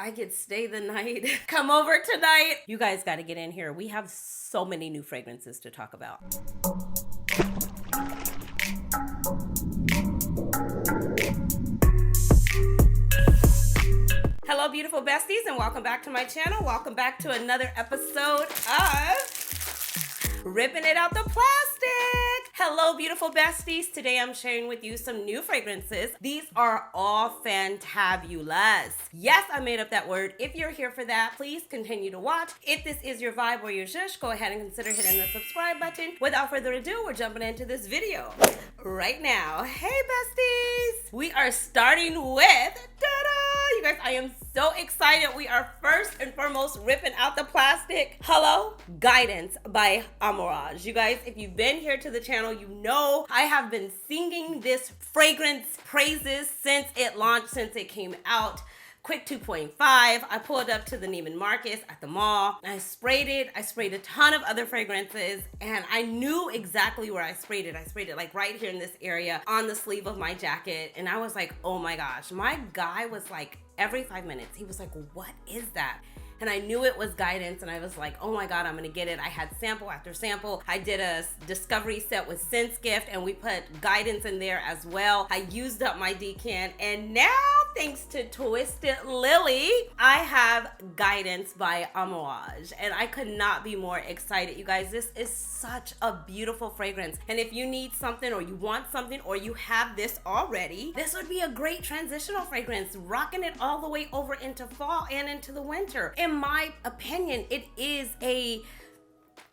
I could stay the night, come over tonight. You guys got to get in here. We have so many new fragrances to talk about. Hello, beautiful besties, and welcome back to my channel. Welcome back to another episode of Ripping It Out the Plastic. Hello, beautiful besties. Today I'm sharing with you some new fragrances. These are all fantabulous. Yes, I made up that word. If you're here for that, please continue to watch. If this is your vibe or your zhuzh, go ahead and consider hitting the subscribe button. Without further ado, we're jumping into this video right now. Hey, besties. We are starting with, ta-da! You guys, I am so excited. We are first and foremost ripping out the plastic. Hello, Guidance by Amouage. You guys, if you've been here to the channel, you know I have been singing this fragrance praises since it launched, since it came out. Quick 2.5. I pulled up to the Neiman Marcus at the mall. I sprayed it. I sprayed a ton of other fragrances, and I knew exactly where I sprayed it. I sprayed it like right here in this area on the sleeve of my jacket, and I was like, oh my gosh. My guy was like, every 5 minutes, he was like, what is that? And I knew it was Guidance, and I was like, oh my God, I'm gonna get it. I had sample after sample. I did a discovery set with Sense Gift, and we put Guidance in there as well. I used up my decan, and now, thanks to Twisted Lily, I have Guidance by Amouage, and I could not be more excited. You guys, this is such a beautiful fragrance, and if you need something, or you want something, or you have this already, this would be a great transitional fragrance, rocking it all the way over into fall and into the winter. In my opinion, it is a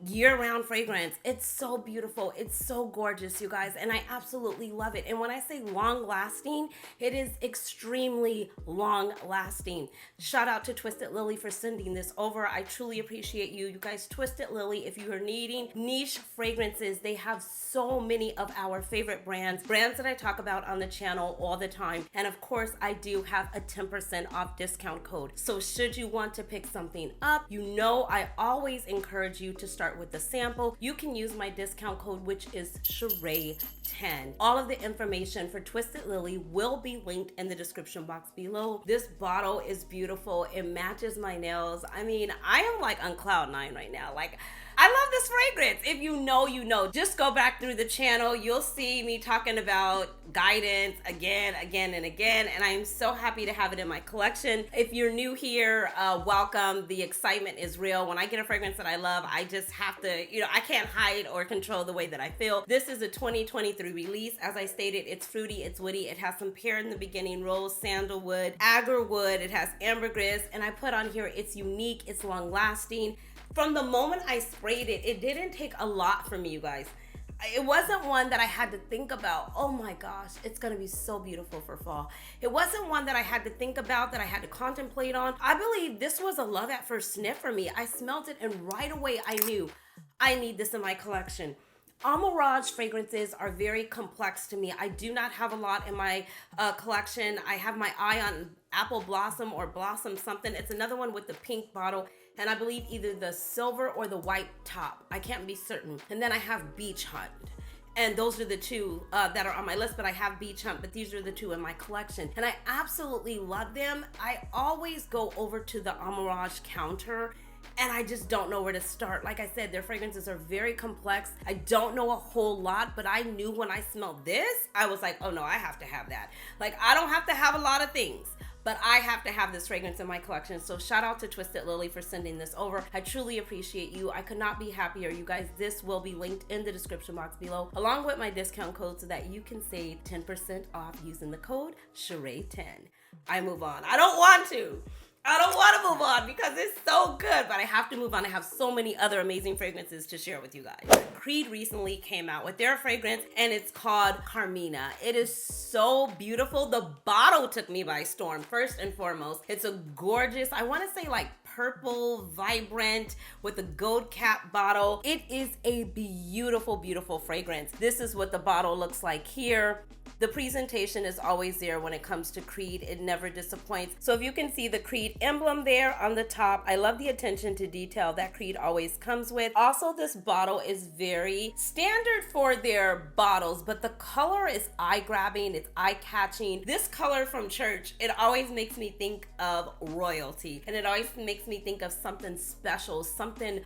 year-round fragrance. It's so beautiful. It's so gorgeous, you guys, and I absolutely love it. And when I say long-lasting, it is extremely long-lasting. Shout out to Twisted Lily for sending this over. I truly appreciate you. You guys, Twisted Lily, if you are needing niche fragrances, they have so many of our favorite brands that I talk about on the channel all the time. And of course, I do have a 10% off discount code. So should you want to pick something up, you know I always encourage you to start with the sample. You can use my discount code, which is Cheraye 10. All of the information for Twisted Lily will be linked in the description box below. This bottle is beautiful. It matches my nails. I mean, I am like on cloud 9 right now. Like, I love this fragrance. If you know, you know. Just go back through the channel. You'll see me talking about Guidance again, and again. And I'm so happy to have it in my collection. If you're new here, welcome. The excitement is real. When I get a fragrance that I love, I just have to, you know, I can't hide or control the way that I feel. This is a 2023 release. As I stated, it's fruity, it's woody. It has some pear in the beginning, rose, sandalwood, agarwood. It has ambergris. And I put on here, it's unique, it's long lasting. From the moment I sprayed it, it didn't take a lot for me, you guys. It wasn't one that I had to think about, oh my gosh, it's gonna be so beautiful for fall. It wasn't one that I had to think about, that I had to contemplate on. I believe this was a love at first sniff for me. I smelled it, and right away I knew I need this in my collection. Amouage fragrances are very complex to me. I do not have a lot in my collection. I have my eye on Apple Blossom or Blossom something. It's another one with the pink bottle, and I believe either the silver or the white top. I can't be certain. And then I have Beach Hunt. And those are the two that are on my list, but I have Beach Hunt, but these are the two in my collection. And I absolutely love them. I always go over to the Amouage counter, and I just don't know where to start. Like I said, their fragrances are very complex. I don't know a whole lot, but I knew when I smelled this, I was like, oh no, I have to have that. Like, I don't have to have a lot of things, but I have to have this fragrance in my collection. So shout out to Twisted Lily for sending this over. I truly appreciate you. I could not be happier. You guys, this will be linked in the description box below, along with my discount code, so that you can save 10% off using the code Cheraye 10. I move on. I don't want to move on because it's so good, but I have to move on. I have so many other amazing fragrances to share with you guys. Creed recently came out with their fragrance, and it's called Carina. It is so beautiful. The bottle took me by storm, first and foremost. It's a gorgeous, I want to say like purple, vibrant, with a gold cap bottle. It is a beautiful, beautiful fragrance. This is what the bottle looks like here. The presentation is always there when it comes to Creed. It never disappoints. So if you can see the Creed emblem there on the top, I love the attention to detail that Creed always comes with. Also, this bottle is very standard for their bottles, but the color is eye-grabbing, it's eye-catching. This color from Church, it always makes me think of royalty, and it always makes me think of something special, something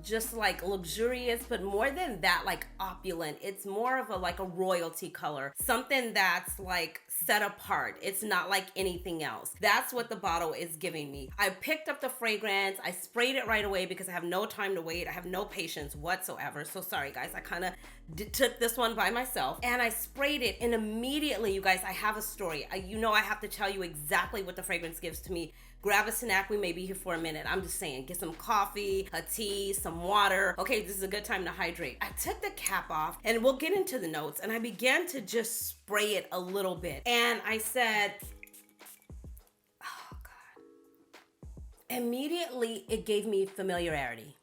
just like luxurious, but more than that, like opulent. It's more of a like a royalty color, something that's like set apart. It's not like anything else. That's what the bottle is giving me. I picked up the fragrance, I sprayed it right away because I have no time to wait. I have no patience whatsoever. So sorry guys, I kind of took this one by myself and I sprayed it, and immediately, you guys, I have a story. I have to tell you exactly what the fragrance gives to me. Grab a snack, we may be here for a minute. I'm just saying, get some coffee, a tea, some water. Okay, this is a good time to hydrate. I took the cap off and we'll get into the notes, and I began to just spray it a little bit. And I said, oh God. Immediately, it gave me familiarity.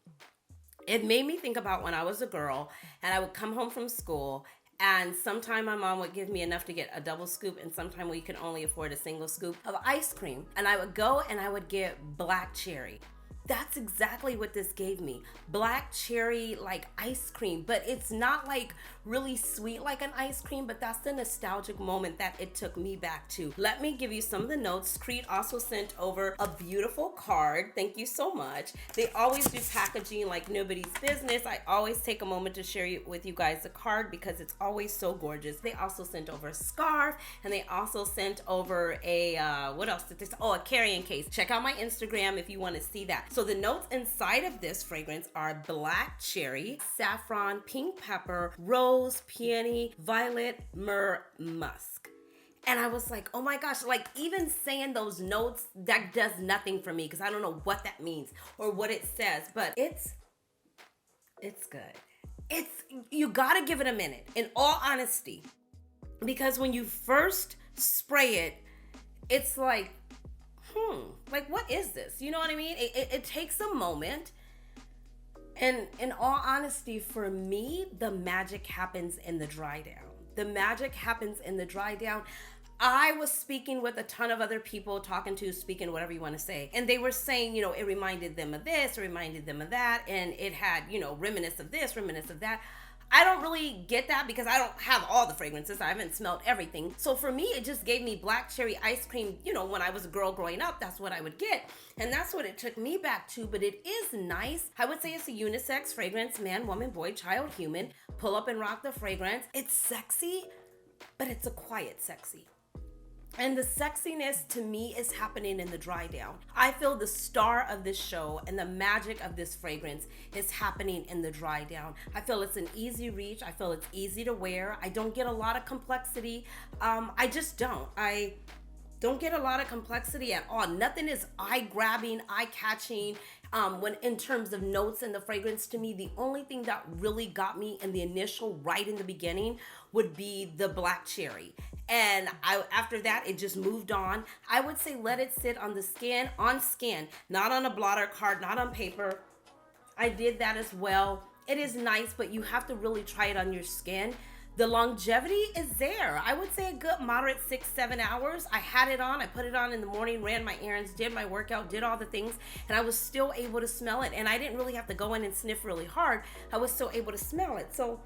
It made me think about when I was a girl and I would come home from school, and sometime my mom would give me enough to get a double scoop, and sometime we could only afford a single scoop of ice cream. And I would go and I would get black cherry. That's exactly what this gave me. Black cherry, like ice cream, but it's not like really sweet like an ice cream, but that's the nostalgic moment that it took me back to. Let me give you some of the notes. Creed also sent over a beautiful card. Thank you so much. They always do packaging like nobody's business. I always take a moment to share with you guys the card because it's always so gorgeous. They also sent over a scarf, and they also sent over a, what else did they say? Oh, a carrying case. Check out my Instagram if you want to see that. So the notes inside of this fragrance are black cherry, saffron, pink pepper, rose, peony, violet, myrrh, musk. And I was like, oh my gosh, like even saying those notes, that does nothing for me because I don't know what that means or what it says, but it's good. You gotta give it a minute, in all honesty, because when you first spray it, it's like, like what is this? You know what I mean? It takes a moment. And in all honesty, for me, the magic happens in the dry down. The magic happens in the dry down. I was speaking with a ton of other people, speaking, whatever you want to say. And they were saying, it reminded them of this, it reminded them of that. And it had, reminiscence of this, reminiscence of that. I don't really get that because I don't have all the fragrances. I haven't smelled everything. So for me, it just gave me black cherry ice cream. When I was a girl growing up, that's what I would get. And that's what it took me back to. But it is nice. I would say it's a unisex fragrance. Man, woman, boy, child, human. Pull up and rock the fragrance. It's sexy, but it's a quiet sexy. And the sexiness to me is happening in the dry down. I feel the star of this show and the magic of this fragrance is happening in the dry down. I feel it's an easy reach. I feel it's easy to wear. I don't get a lot of complexity. I just don't. I don't get a lot of complexity at all. Nothing is eye-grabbing, eye-catching. When in terms of notes in the fragrance, to me, the only thing that really got me in the initial, right in the beginning, would be the black cherry. And after that, it just moved on. I would say let it sit on the skin, not on a blotter card, not on paper. I did that as well. It is nice, but you have to really try it on your skin. The longevity is there. I would say a good moderate 6-7 hours. I had it on, I put it on in the morning, ran my errands, did my workout, did all the things, and I was still able to smell it. And I didn't really have to go in and sniff really hard. I was still able to smell it. So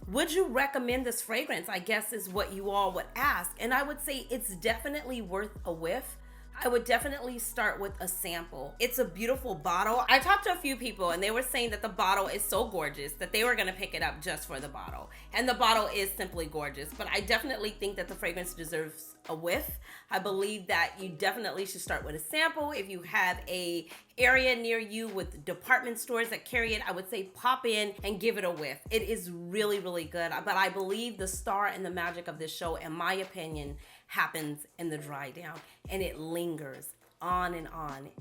would you recommend this fragrance, I guess is what you all would ask. And I would say it's definitely worth a whiff. I would definitely start with a sample. It's a beautiful bottle. I talked to a few people and they were saying that the bottle is so gorgeous that they were gonna pick it up just for the bottle. And the bottle is simply gorgeous, but I definitely think that the fragrance deserves a whiff. I believe that you definitely should start with a sample. If you have a area near you with department stores that carry it, I would say pop in and give it a whiff. It is really, really good. But I believe the star and the magic of this show, in my opinion, happens in the dry down, and it lingers on,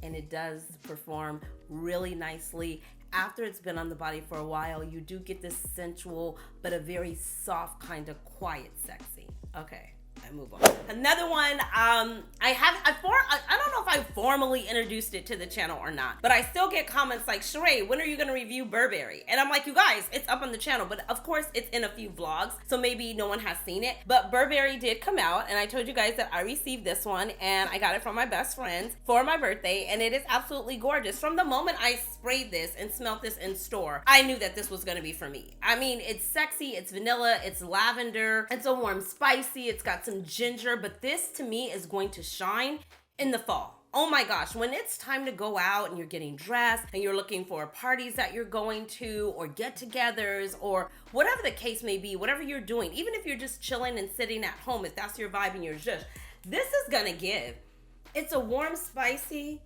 and it does perform really nicely. After it's been on the body for a while, you do get this sensual but a very soft kind of quiet sexy. Okay, I move on. Another one, I don't know if I formally introduced it to the channel or not, but I still get comments like, Cheraye, when are you gonna review Burberry? And I'm like, you guys, it's up on the channel, but of course it's in a few vlogs, so maybe no one has seen it. But Burberry did come out, and I told you guys that I received this one, and I got it from my best friends for my birthday, and it is absolutely gorgeous. From the moment I sprayed this and smelled this in store, I knew that this was gonna be for me. I mean, it's sexy, it's vanilla, it's lavender, it's a warm spicy, it's got some ginger, but this to me is going to shine in the fall. Oh my gosh, when it's time to go out and you're getting dressed and you're looking for parties that you're going to or get-togethers or whatever the case may be, whatever you're doing, even if you're just chilling and sitting at home, if that's your vibe and you're just, this is gonna give. It's a warm spicy.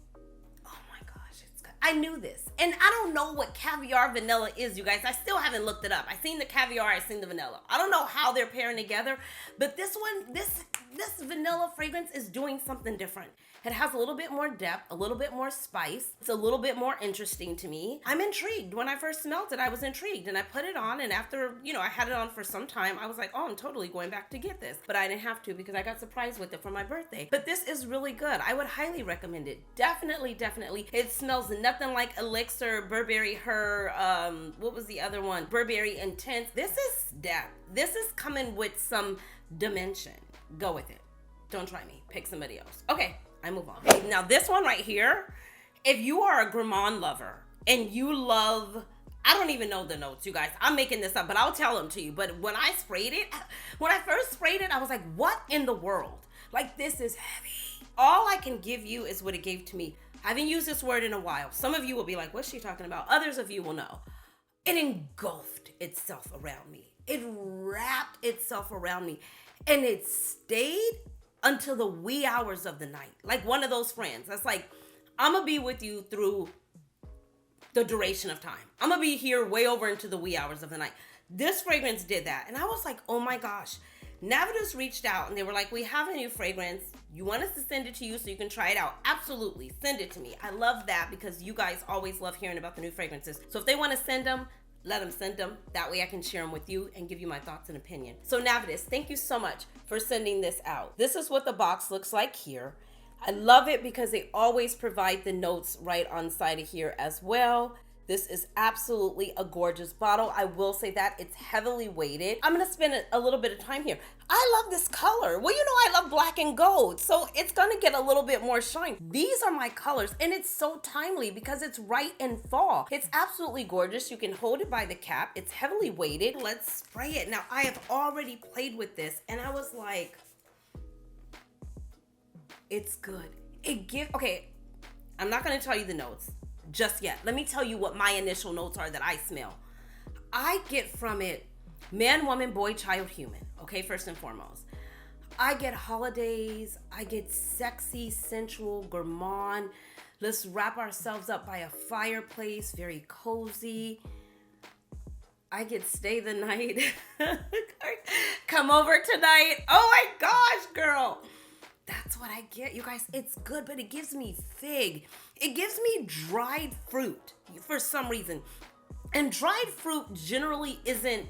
Oh my gosh, it's good. I knew this. And I don't know what caviar vanilla is, you guys. I still haven't looked it up. I've seen the caviar, I've seen the vanilla. I don't know how they're pairing together, but this one, this vanilla fragrance is doing something different. It has a little bit more depth, a little bit more spice. It's a little bit more interesting to me. I'm intrigued. When I first smelled it, I was intrigued, and I put it on, and after, I had it on for some time, I was like, oh, I'm totally going back to get this. But I didn't have to because I got surprised with it for my birthday. But this is really good. I would highly recommend it. Definitely, definitely. It smells nothing like Elixir, Burberry Her, what was the other one? Burberry Intense. This is depth. This is coming with some dimension. Go with it. Don't try me. Pick somebody else. Okay. I move on. Okay, now this one right here, if you are a gourmand lover and you love, I don't even know the notes, you guys. I'm making this up, but I'll tell them to you. But when I sprayed it, when I first sprayed it, I was like, what in the world? Like, this is heavy. All I can give you is what it gave to me. I haven't used this word in a while. Some of you will be like, what's she talking about? Others of you will know. It engulfed itself around me. It wrapped itself around me. And it stayed until the wee hours of the night. Like one of those friends that's like, I'm gonna be with you through the duration of time. I'm gonna be here way over into the wee hours of the night. This fragrance did that. And I was like, oh my gosh. Navitus reached out and they were like, we have a new fragrance. You want us to send it to you so you can try it out? Absolutely, send it to me. I love that because you guys always love hearing about the new fragrances. So if they wanna send them, let them send them. That way I can share them with you and give you my thoughts and opinion. So Navitus, thank you so much for sending this out. This is what the box looks like here. I love it because they always provide the notes right on side of here as well. This is absolutely a gorgeous bottle. I will say that it's heavily weighted. I'm gonna spend a little bit of time here. I love this color. Well, I love black and gold, so it's gonna get a little bit more shine. These are my colors, and it's so timely because it's right in fall. It's absolutely gorgeous. You can hold it by the cap. It's heavily weighted. Let's spray it. Now, I have already played with this, and I was like, it's good. Okay, I'm not gonna tell you the notes just yet. Let me tell you what my initial notes are that I smell. I get from it man, woman, boy, child, human. Okay, first and foremost. I get holidays. I get sexy, sensual, gourmand. Let's wrap ourselves up by a fireplace, very cozy. I get stay the night. Come over tonight. Oh my gosh, girl. That's what I get, you guys. It's good, but it gives me fig. It gives me dried fruit for some reason. And dried fruit generally isn't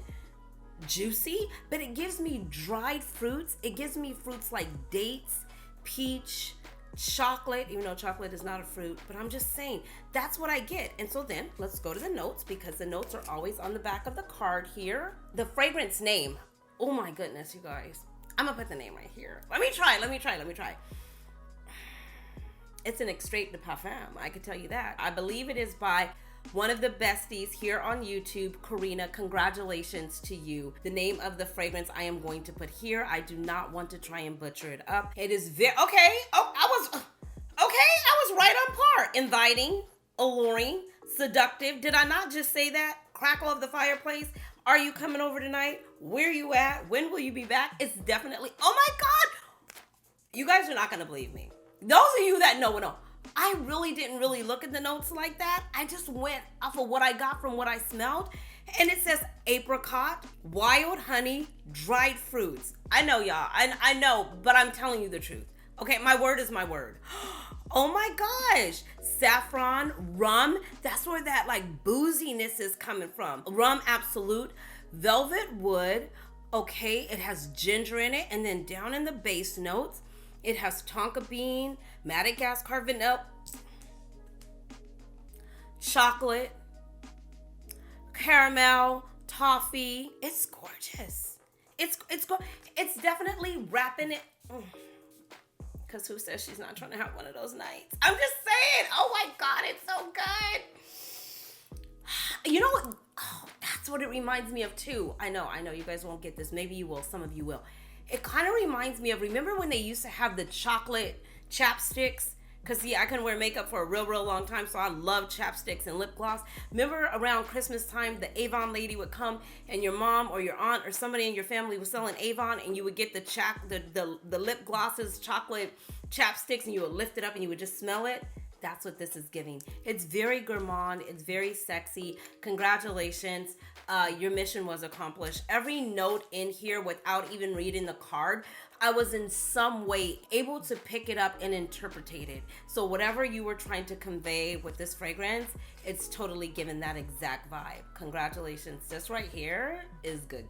juicy, but it gives me dried fruits. It gives me fruits like dates, peach, chocolate, even though chocolate is not a fruit, but I'm just saying that's what I get. And so then let's go to the notes because the notes are always on the back of the card here. The fragrance name. Oh my goodness, you guys. I'm gonna put the name right here. Let me try. It's an extrait de parfum, I can tell you that. I believe it is by one of the besties here on YouTube, Carina. Congratulations to you. The name of the fragrance I am going to put here. I do not want to try and butcher it up. It is okay. Oh, I was right on par. Inviting, alluring, seductive. Did I not just say that? Crackle of the fireplace. Are you coming over tonight? Where you at? When will you be back? It's definitely, oh my God. You guys are not gonna believe me. Those of you that know. I really didn't look at the notes like that. I just went off of what I got from what I smelled. And it says apricot, wild honey, dried fruits. I know, y'all. I know, but I'm telling you the truth. Okay, my word is my word. Oh my gosh. Saffron, rum. That's where that like booziness is coming from. Rum Absolute, velvet wood, Okay, it has ginger in it, and then down in the base notes, it has tonka bean, Madagascar vanilla, chocolate, caramel, toffee. It's gorgeous. It's definitely wrapping it. Because who says she's not trying to have one of those nights? I'm just saying. Oh my God, it's so good. You know what? Oh, that's what it reminds me of too. I know you guys won't get this. Maybe you will. Some of you will. It kind of reminds me of, remember when they used to have the chocolate chapsticks? Because see, I couldn't wear makeup for a real long time, so I love chapsticks and lip gloss. Remember around Christmas time, the Avon lady would come and your mom or your aunt or somebody in your family was selling Avon, and you would get the lip glosses, chocolate chapsticks, and you would lift it up and you would just smell it? That's what this is giving. It's very gourmand. It's very sexy. Congratulations. Your mission was accomplished. Every note in here, without even reading the card, I was in some way able to pick it up and interpret it. So whatever you were trying to convey with this fragrance, it's totally given that exact vibe. Congratulations. This right here is good.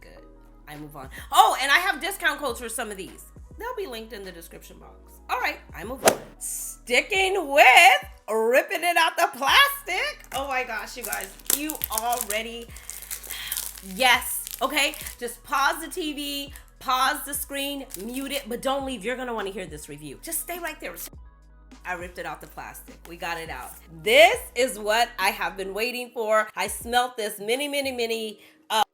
I move on. Oh, and I have discount codes for some of these. They'll be linked in the description box. All right, I move on. Sticking with ripping it out the plastic. Oh my gosh, you guys, you already, yes, okay? Just pause the TV, pause the screen, mute it, but don't leave. You're gonna wanna hear this review. Just stay right there. I ripped it out the plastic. We got it out. This is what I have been waiting for. I smelt this many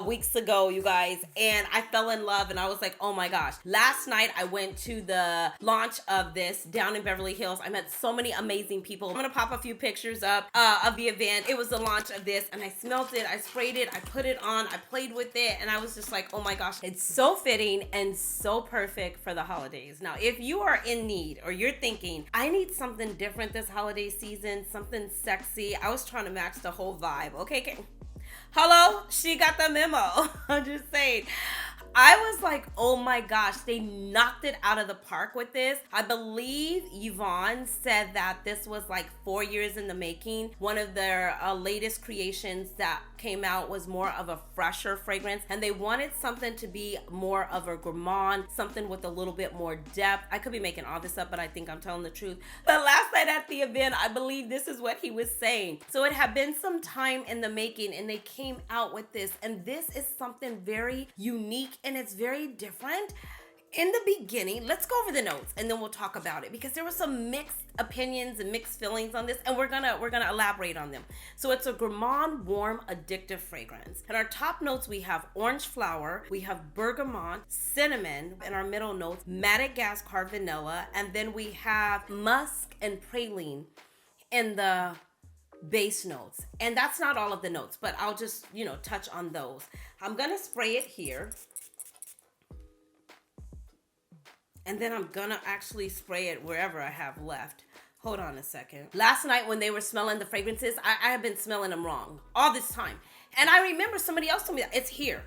weeks ago, you guys, and I fell in love, and I was like, oh my gosh. Last night, I went to the launch of this down in Beverly Hills. I met so many amazing people. I'm gonna pop a few pictures up of the event. It was the launch of this, and I smelled it, I sprayed it, I put it on, I played with it, and I was just like, oh my gosh, it's so fitting and so perfect for the holidays. Now, if you are in need, or you're thinking, I need something different this holiday season, something sexy, I was trying to match the whole vibe, okay? Hello, she got the memo. I'm just saying. I was like, oh my gosh, they knocked it out of the park with this. I believe Yvonne said that this was like 4 years in the making. One of their latest creations that came out was more of a fresher fragrance, and they wanted something to be more of a gourmand, something with a little bit more depth. I could be making all this up, but I think I'm telling the truth. But last night at the event, I believe this is what he was saying. So it had been some time in the making, and they came out with this, and this is something very unique and it's very different. In the beginning, let's go over the notes and then we'll talk about it, because there were some mixed opinions and mixed feelings on this, and we're gonna elaborate on them. So it's a gourmand, warm, addictive fragrance. In our top notes, we have orange flower, we have bergamot, cinnamon. In our middle notes, Madagascar vanilla, and then we have musk and praline in the base notes. And that's not all of the notes, but I'll just, touch on those. I'm gonna spray it here. And then I'm gonna actually spray it wherever I have left. Hold on a second. Last night when they were smelling the fragrances, I have been smelling them wrong all this time. And I remember somebody else told me that it's here.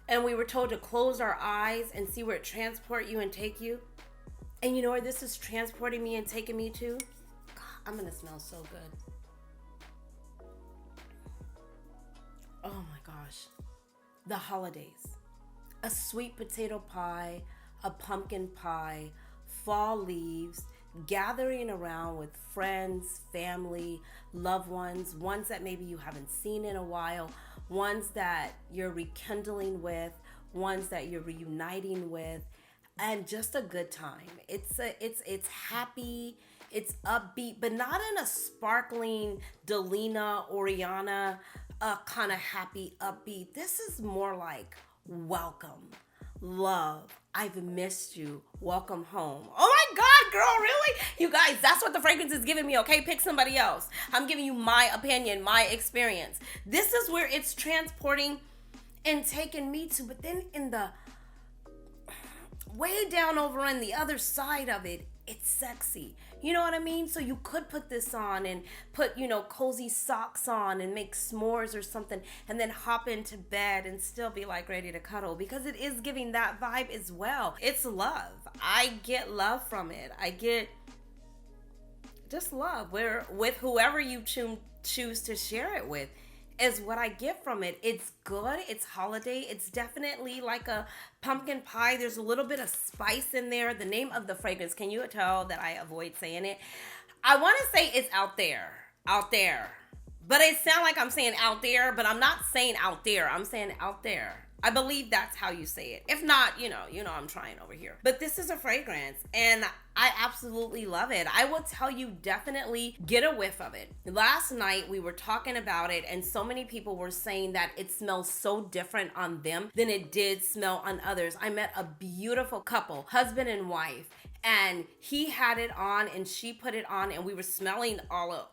And we were told to close our eyes and see where it transport you and take you. And you know where this is transporting me and taking me to? God, I'm gonna smell so good. Oh my gosh. The holidays. A sweet potato pie, a pumpkin pie, fall leaves, gathering around with friends, family, loved ones that maybe you haven't seen in a while, ones that you're rekindling with, ones that you're reuniting with, and just a good time. It's happy, it's upbeat, but not in a sparkling Delina, Oriana kind of happy, upbeat. This is more like welcome, love, I've missed you, welcome home. Oh my God, girl, really? You guys, that's what the fragrance is giving me, okay? Pick somebody else. I'm giving you my opinion, my experience. This is where it's transporting and taking me to, but then in the way down over on the other side of it, it's sexy. You know what I mean? So you could put this on and put, cozy socks on and make s'mores or something, and then hop into bed and still be like ready to cuddle, because it is giving that vibe as well. It's love. I get love from it. I get just love with whoever you choose to share it with. is what I get from it. It's good. It's holiday. It's definitely like a pumpkin pie. There's a little bit of spice in there. The name of the fragrance, can you tell that I avoid saying it? I want to say it's out there. Out there. But it sounds like I'm saying out there, but I'm not saying out there. I'm saying out there. I believe that's how you say it. If not, you know I'm trying over here. But this is a fragrance and I absolutely love it. I will tell you, definitely get a whiff of it. Last night we were talking about it and so many people were saying that it smells so different on them than it did smell on others. I met a beautiful couple, husband and wife, and he had it on and she put it on and we were smelling all of,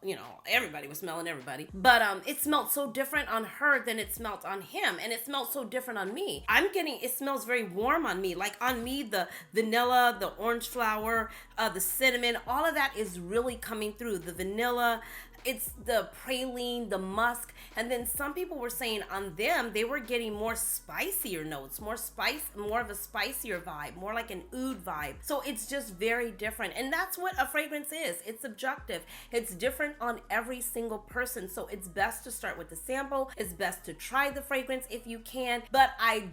everybody was smelling everybody. But it smelled so different on her than it smelled on him. And it smelled so different on me. It smells very warm on me. Like on me, the vanilla, the orange flower, the cinnamon, all of that is really coming through. The vanilla, it's the praline, the musk. And then some people were saying on them, they were getting more spicier notes, more of a spicier vibe, more like an oud vibe. So it's just very different. And that's what a fragrance is. It's subjective. It's different on every single person. So it's best to start with the sample. It's best to try the fragrance if you can. But I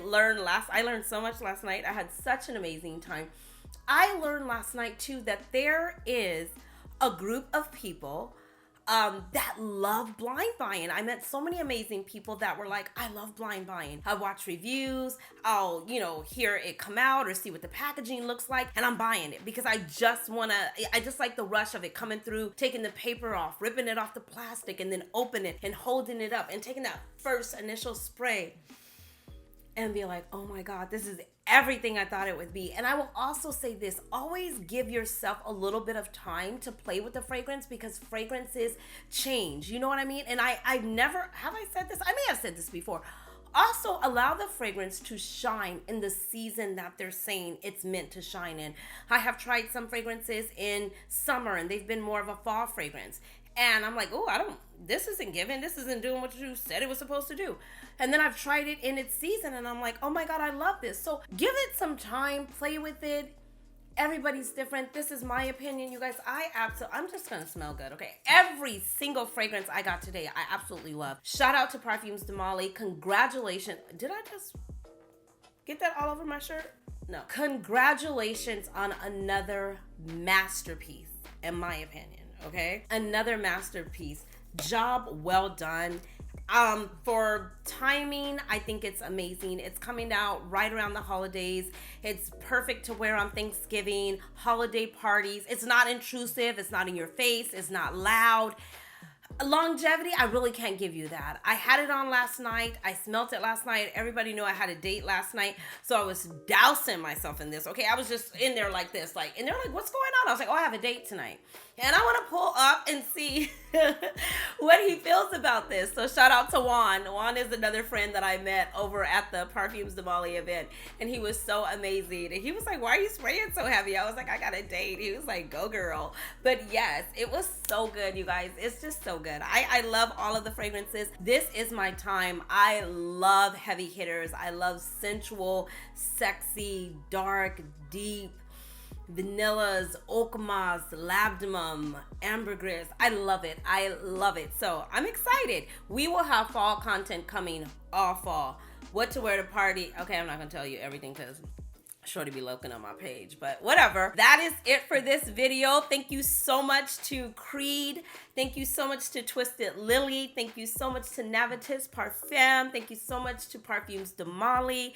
learned so much last night. I had such an amazing time. I learned last night too that there is a group of people that love blind buying. I met so many amazing people that were like, I love blind buying. I watch reviews, I'll, hear it come out or see what the packaging looks like, and I'm buying it because I just like the rush of it coming through, taking the paper off, ripping it off the plastic, and then open it and holding it up and taking that first initial spray and be like, oh my God, this is everything I thought it would be. And I will also say this, always give yourself a little bit of time to play with the fragrance because fragrances change. You know what I mean? And I've never, have I said this? I may have said this before. Also, allow the fragrance to shine in the season that they're saying it's meant to shine in. I have tried some fragrances in summer and they've been more of a fall fragrance. And I'm like, oh, this isn't giving. This isn't doing what you said it was supposed to do. And then I've tried it in its season and I'm like, oh my God, I love this. So give it some time, play with it. Everybody's different. This is my opinion, you guys. I'm just gonna smell good, okay? Every single fragrance I got today, I absolutely love. Shout out to Parfums de Mali. Congratulations. Did I just get that all over my shirt? No. Congratulations on another masterpiece, in my opinion, okay? Another masterpiece. Job well done. For timing, I think it's amazing. It's coming out right around the holidays. It's perfect to wear on Thanksgiving, holiday parties. It's not intrusive. It's not in your face. It's not loud. Longevity, I really can't give you that. I had it on last night. I smelt it last night. Everybody knew I had a date last night. So I was dousing myself in this. Okay, I was just in there like this. And they're like, what's going on? I was like, I have a date tonight. And I want to pull up and see what he feels about this. So shout out to Juan. Juan is another friend that I met over at the Parfums de Mali event. And he was so amazing. And he was like, why are you spraying so heavy? I was like, I got a date. He was like, go girl. But yes, it was so good, you guys. It's just so good. I love all of the fragrances. This is my time. I love heavy hitters. I love sensual, sexy, dark, deep, vanillas, oakmoss, labdanum, ambergris. I love it. I love it. So I'm excited. We will have fall content coming all fall. What to wear to party. Okay, I'm not going to tell you everything because Shorty be looking on my page, but whatever. That is it for this video. Thank you so much to Creed. Thank you so much to Twisted Lily. Thank you so much to Navitus Parfum. Thank you so much to Parfums de Mali.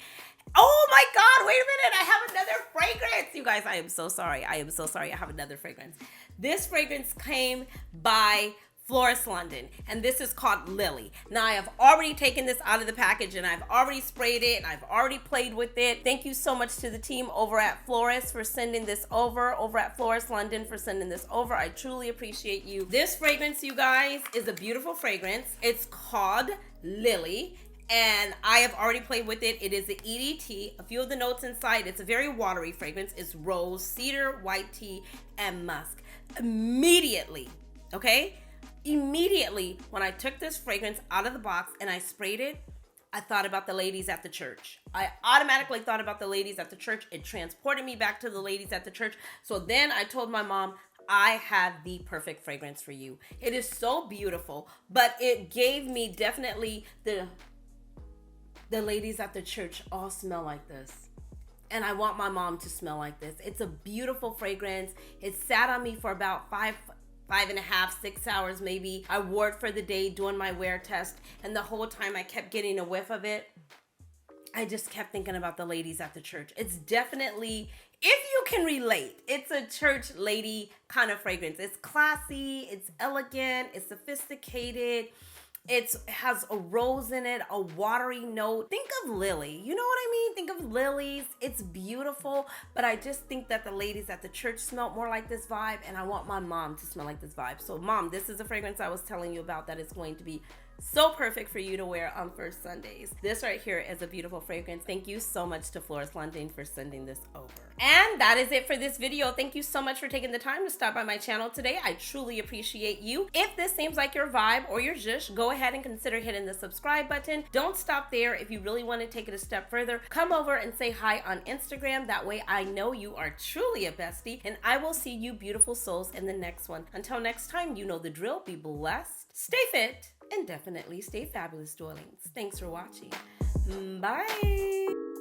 Oh my God, wait a minute. I have another fragrance. You guys, I am so sorry. I have another fragrance. This fragrance came by Floris London, and this is called Lily. Now, I have already taken this out of the package, and I've already sprayed it, and I've already played with it. Thank you so much to the team over at Floris for sending this over at Floris London for sending this over. I truly appreciate you. This fragrance, you guys, is a beautiful fragrance. It's called Lily, and I have already played with it. It is an EDT. A few of the notes inside, it's a very watery fragrance. It's rose, cedar, white tea, and musk. Immediately, when I took this fragrance out of the box and I sprayed it, I thought about the ladies at the church. I automatically thought about the ladies at the church. It transported me back to the ladies at the church. So then I told my mom, I have the perfect fragrance for you. It is so beautiful, but it gave me definitely the ladies at the church all smell like this. And I want my mom to smell like this. It's a beautiful fragrance. It sat on me for about 5.5, 6 hours maybe. I wore it for the day doing my wear test, and the whole time I kept getting a whiff of it. I just kept thinking about the ladies at the church. It's definitely, if you can relate, it's a church lady kind of fragrance. It's classy, it's elegant, it's sophisticated. It has a rose in it, a watery note. Think of lily. You know what I mean? Think of lilies. It's beautiful, but I just think that the ladies at the church smelled more like this vibe, and I want my mom to smell like this vibe. So mom, this is a fragrance I was telling you about that is going to be so perfect for you to wear on first Sundays. This right here is a beautiful fragrance. Thank you so much to Floris London for sending this over. And that is it for this video. Thank you so much for taking the time to stop by my channel today. I truly appreciate you. If this seems like your vibe or your zhuzh, go ahead and consider hitting the subscribe button. Don't stop there. If you really want to take it a step further, come over and say hi on Instagram. That way I know you are truly a bestie, and I will see you beautiful souls in the next one. Until next time, you know the drill. Be blessed, stay fit, and definitely stay fabulous, darlings. Thanks for watching. Bye.